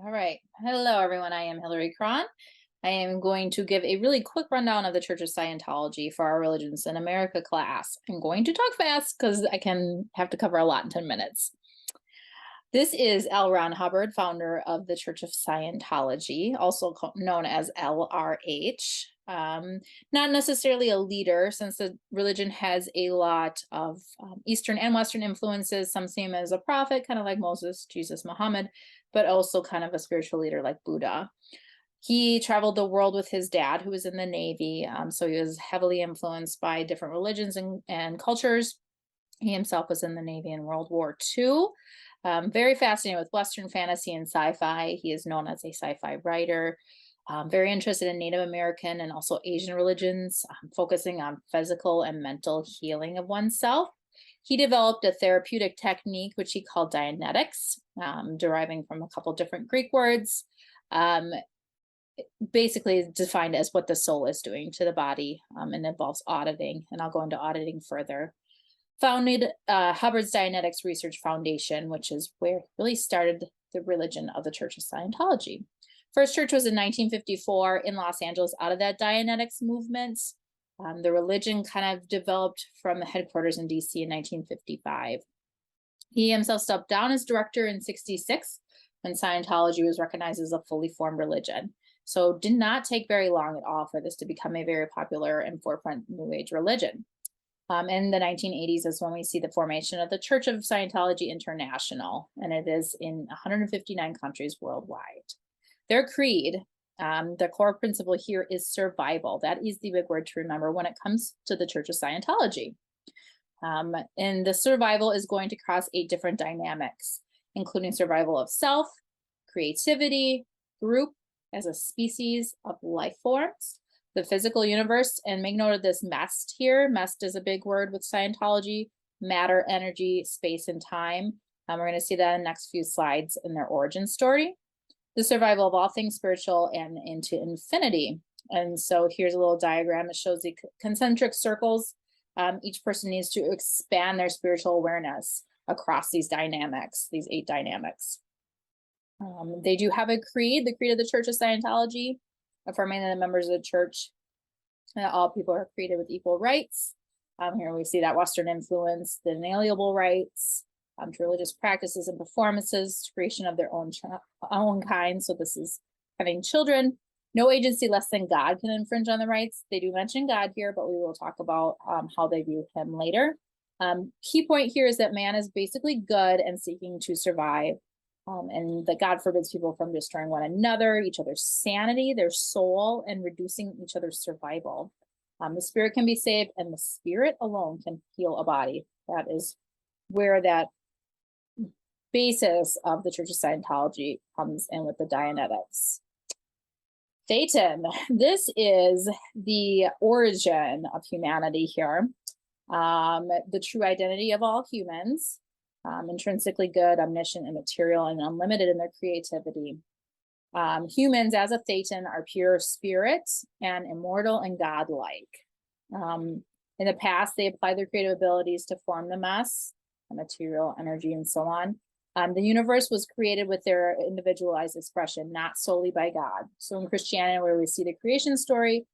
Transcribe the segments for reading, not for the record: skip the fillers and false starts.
All right. Hello, everyone. I am Hillary Cron. I am going to give a really quick rundown of the Church of Scientology for our Religions in America class. I'm going to talk fast because I can have to cover a lot in 10 minutes. This is L. Ron Hubbard, founder of the Church of Scientology, also known as LRH. Not necessarily a leader, since the religion has a lot of Eastern and Western influences. Some see him as a prophet, kind of like Moses, Jesus, Muhammad, but also kind of a spiritual leader like Buddha. He traveled the world with his dad, who was in the Navy, so he was heavily influenced by different religions and cultures. He himself was in the Navy in World War II. Very fascinated with Western fantasy and sci-fi. He is known as a sci-fi writer. Very interested in Native American and also Asian religions, focusing on physical and mental healing of oneself. He developed a therapeutic technique, which he called Dianetics, deriving from a couple different Greek words, basically defined as what the soul is doing to the body, and involves auditing, and I'll go into auditing further. Founded Hubbard's Dianetics Research Foundation, which is where he really started the religion of the Church of Scientology. First church was in 1954 in Los Angeles out of that Dianetics movement. The religion kind of developed from the headquarters in DC in 1955. He himself stepped down as director in 66 when Scientology was recognized as a fully formed religion. So it did not take very long at all for this to become a very popular and forefront New Age religion. In the 1980s is when we see the formation of the Church of Scientology International, and it is in 159 countries worldwide. Their creed, the core principle here is survival. That is the big word to remember when it comes to the Church of Scientology. And the survival is going to cross 8 different dynamics, including survival of self, creativity, group as a species of life forms, the physical universe, and make note of this MEST here. MEST is a big word with Scientology: matter, energy, space, and time. We're going to see that in the next few slides in their origin story. The survival of all things spiritual and into infinity. And so here's a little diagram that shows the concentric circles. Each person needs to expand their spiritual awareness across these dynamics, these 8 dynamics. They do have a creed, the creed of the Church of Scientology, affirming that the members of the church, all people are created with equal rights. Here we see that Western influence, the inalienable rights, to religious practices and performances, creation of their own kind. So this is having children. No agency less than God can infringe on the rights. They do mention God here, but we will talk about how they view him later. Key point here is that man is basically good and seeking to survive. And that God forbids people from destroying one another, each other's sanity, their soul, and reducing each other's survival. The spirit can be saved, and the spirit alone can heal a body. That is where that basis of the Church of Scientology comes in with the Dianetics. Thetan, this is the origin of humanity here. The true identity of all humans. Intrinsically good, omniscient, immaterial, and unlimited in their creativity. Humans, as a Thetan, are pure spirits and immortal and godlike. In the past, they applied their creative abilities to form the mess, the material, energy, and so on. The universe was created with their individualized expression, not solely by God. So in Christianity, where we see the creation story,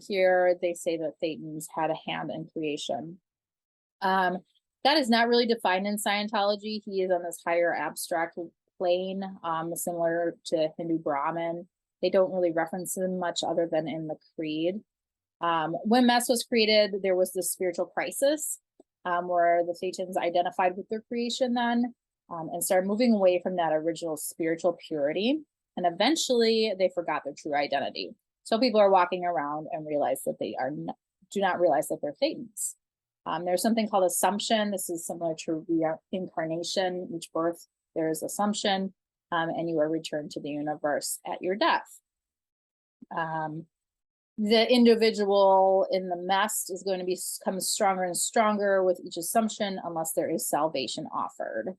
here they say that Thetans had a hand in creation. That is not really defined in Scientology. He is on this higher abstract plane, similar to Hindu Brahmin. They don't really reference him much other than in the creed. When Mess was created, there was this spiritual crisis where the Thetans identified with their creation then and started moving away from that original spiritual purity. And eventually they forgot their true identity. So people are walking around and realize that they do not realize that they're Thetans. There's something called assumption. This is similar to reincarnation. Each birth, there is assumption, and you are returned to the universe at your death. The individual in the mess is going to become stronger and stronger with each assumption unless there is salvation offered.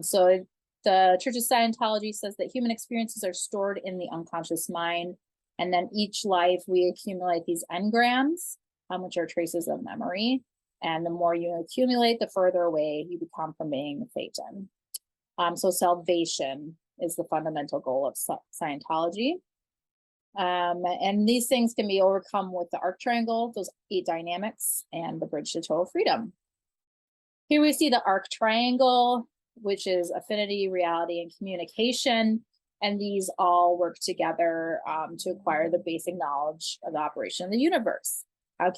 So the Church of Scientology says that human experiences are stored in the unconscious mind, and then each life we accumulate these engrams, which are traces of memory. And the more you accumulate, the further away you become from being Thetan. So salvation. is the fundamental goal of Scientology. And these things can be overcome with the arc triangle, those 8 dynamics, and the bridge to total freedom. Here we see the arc triangle, which is affinity, reality, and communication. And these all work together to acquire the basic knowledge of the operation of the universe.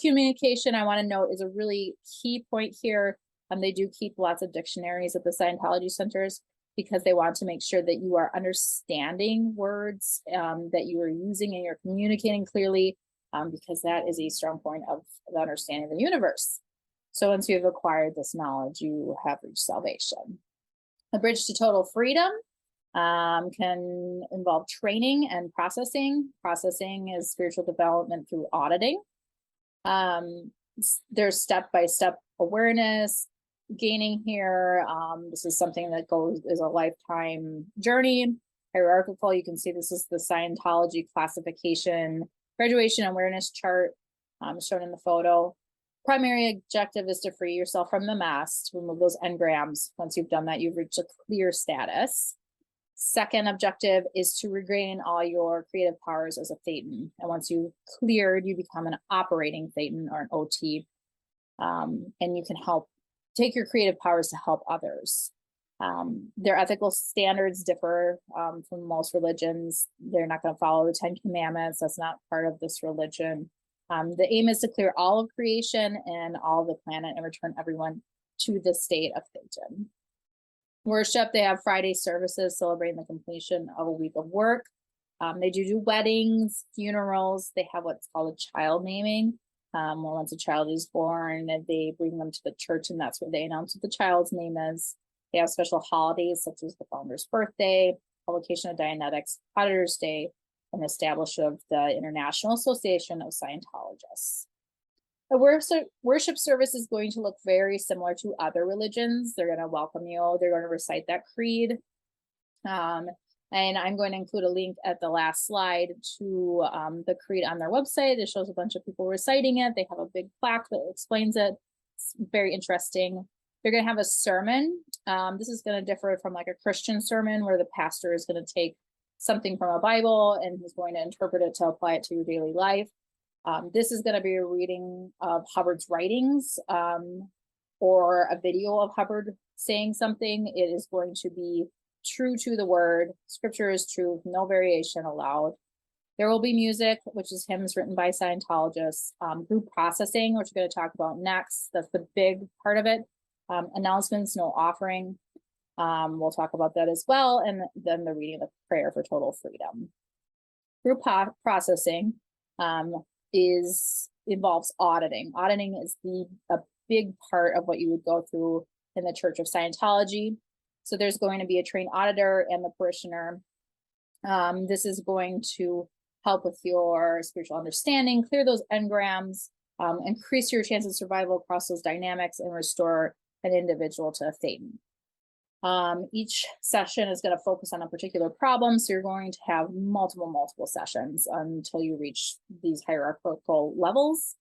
Communication, I want to note, is a really key point here. They do keep lots of dictionaries at the Scientology centers because they want to make sure that you are understanding words that you are using and you're communicating clearly, because that is a strong point of the understanding of the universe. So once you've acquired this knowledge, you have reached salvation. The bridge to total freedom can involve training and processing. Processing is spiritual development through auditing. There's step-by-step awareness gaining here. This is something that is a lifetime journey. Hierarchical, you can see this is the Scientology classification graduation awareness chart shown in the photo. Primary objective is to free yourself from the mass, remove those engrams. Once you've done that, you've reached a clear status. Second objective is to regain all your creative powers as a Thetan. And once you've cleared, you become an operating Thetan or an OT. And you can take your creative powers to help others. Their ethical standards differ from most religions. They're not going to follow the 10 Commandments. That's not part of this religion. The aim is to clear all of creation and all of the planet and return everyone to the state of Thetan. Worship, they have Friday services celebrating the completion of a week of work. They do weddings, funerals. They have what's called a child naming. Once a child is born, they bring them to the church, and that's where they announce what the child's name is. They have special holidays such as the founder's birthday, publication of Dianetics, Auditor's Day, and establishment of the International Association of Scientologists. The worship service is going to look very similar to other religions. They're going to welcome you. They're going to recite that creed. And I'm going to include a link at the last slide to the creed on their website. It shows a bunch of people reciting it. They have a big plaque that explains it. It's very interesting. They're going to have a sermon. This is going to differ from like a Christian sermon where the pastor is going to take something from a Bible and he's going to interpret it to apply it to your daily life. This is going to be a reading of Hubbard's writings or a video of Hubbard saying something. It is going to be true to the word. Scripture is truth, no variation allowed. There will be music, which is hymns written by Scientologists. Group processing, which we're going to talk about next. That's the big part of it. Announcements, no offering. We'll talk about that as well. And then the reading of prayer for total freedom. Group processing involves auditing. Auditing is a big part of what you would go through in the Church of Scientology. So there's going to be a trained auditor and the parishioner. This is going to help with your spiritual understanding, clear those engrams, increase your chance of survival across those dynamics, and restore an individual to a Thetan. Each session is going to focus on a particular problem, so you're going to have multiple sessions until you reach these hierarchical levels.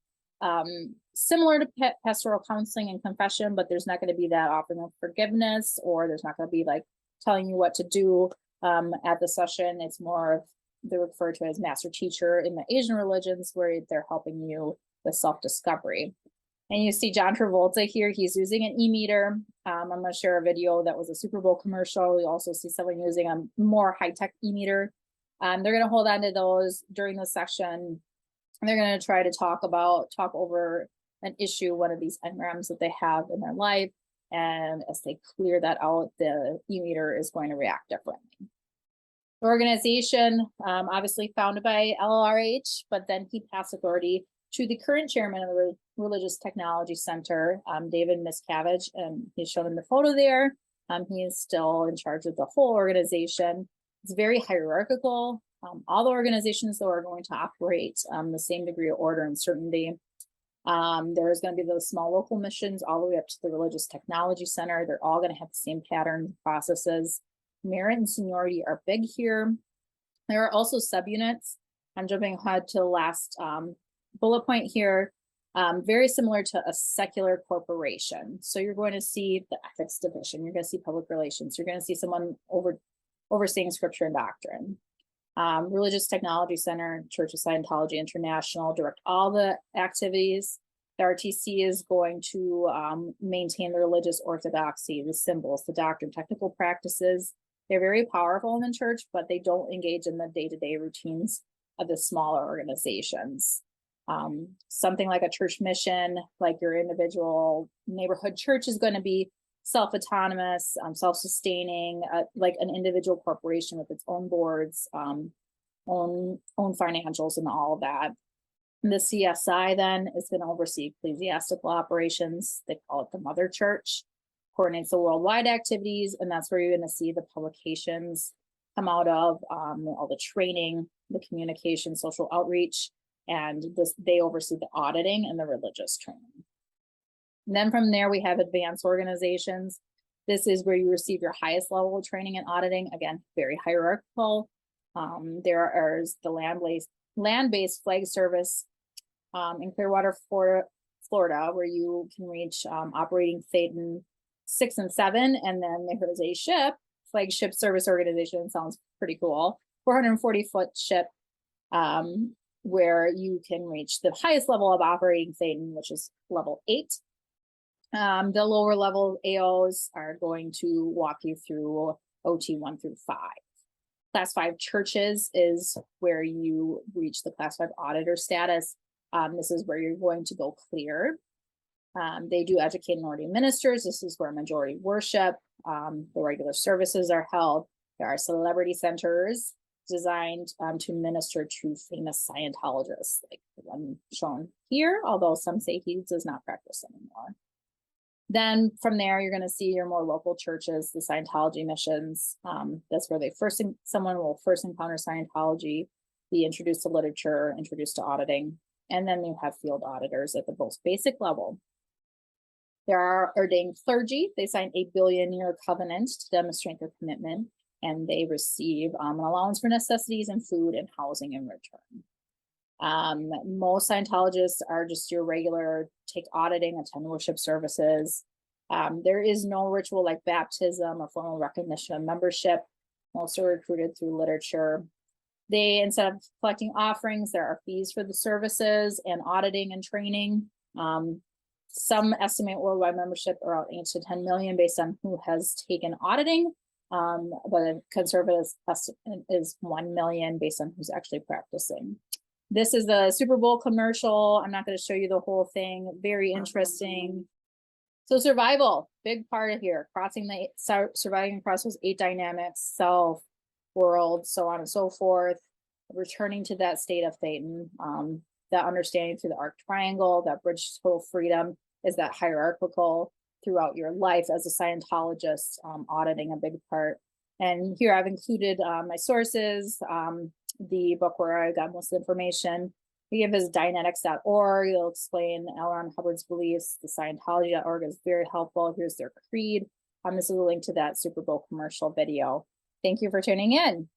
Similar to pastoral counseling and confession, but there's not going to be that offering of forgiveness, or there's not going to be like telling you what to do at the session. It's more of, they're referred to as master teacher in the Asian religions, where they're helping you with self-discovery. And you see John Travolta here, he's using an e-meter. I'm going to share a video that was a Super Bowl commercial. You also see someone using a more high-tech e-meter. They're going to hold on to those during the session. And they're going to try to talk over an issue, one of these engrams that they have in their life. And as they clear that out, the e-meter is going to react differently. The organization, obviously founded by LRH, but then he passed authority to the current chairman of the Religious Technology Center, David Miscavige, and he's shown in the photo there. He is still in charge of the whole organization. It's very hierarchical. All the organizations, though, are going to operate the same degree of order and certainty. There's going to be those small local missions all the way up to the Religious Technology Center. They're all going to have the same patterns, processes. Merit and seniority are big here. There are also subunits. I'm jumping ahead to the last bullet point here. Very similar to a secular corporation. So you're going to see the ethics division. You're going to see public relations. You're going to see someone overseeing scripture and doctrine. Religious Technology Center, Church of Scientology International, direct all the activities. The RTC is going to maintain the religious orthodoxy, the symbols, the doctrine, technical practices. They're very powerful in the church, but they don't engage in the day-to-day routines of the smaller organizations. Something like a church mission, like your individual neighborhood church, is going to be self-autonomous, self-sustaining, like an individual corporation with its own boards, own financials and all of that. And the CSI then is going to oversee ecclesiastical operations. They call it the mother church, coordinates the worldwide activities, and that's where you're going to see the publications come out of, all the training, the communication, social outreach, and they oversee the auditing and the religious training. And then from there, we have advanced organizations. This is where you receive your highest level of training and auditing. Again, very hierarchical. There is the land-based flag service in Clearwater, Florida, where you can reach operating Thetan 6 and 7. And then there is a ship, flagship service organization, sounds pretty cool, 440-foot ship, where you can reach the highest level of operating Thetan, which is level 8. The lower level AOs are going to walk you through OT 1 through 5. Class 5 churches is where you reach the class 5 auditor status. This is where you're going to go clear. They do educate and ordain ministers. This is where majority worship, the regular services are held. There are celebrity centers designed to minister to famous Scientologists, like the one shown here, although some say he does not practice anymore. Then from there, you're going to see your more local churches, the Scientology missions. That's where someone will first encounter Scientology, be introduced to literature, introduced to auditing, and then you have field auditors at the most basic level. There are ordained clergy. They sign a billion-year covenant to demonstrate their commitment, and they receive an allowance for necessities and food and housing in return. Most Scientologists are just your regular take auditing, attend worship services. There is no ritual like baptism or formal recognition of membership. Most are recruited through literature. They, instead of collecting offerings, there are fees for the services and auditing and training. Some estimate worldwide membership around 8 to 10 million based on who has taken auditing. But a conservative estimate is 1 million based on who's actually practicing. This is the Super Bowl commercial. I'm not going to show you the whole thing. Very interesting. So survival, big part of here. Surviving across those 8 dynamics, self, world, so on and so forth. Returning to that state of Thetan. That understanding through the arc triangle, that bridge to total freedom is that hierarchical throughout your life as a Scientologist, auditing a big part. And here I've included my sources. The book where I got most of the information we give is Dianetics.org. It'll explain L. Ron Hubbard's beliefs. The Scientology.org is very helpful. Here's their creed. This is a link to that Super Bowl commercial video. Thank you for tuning in.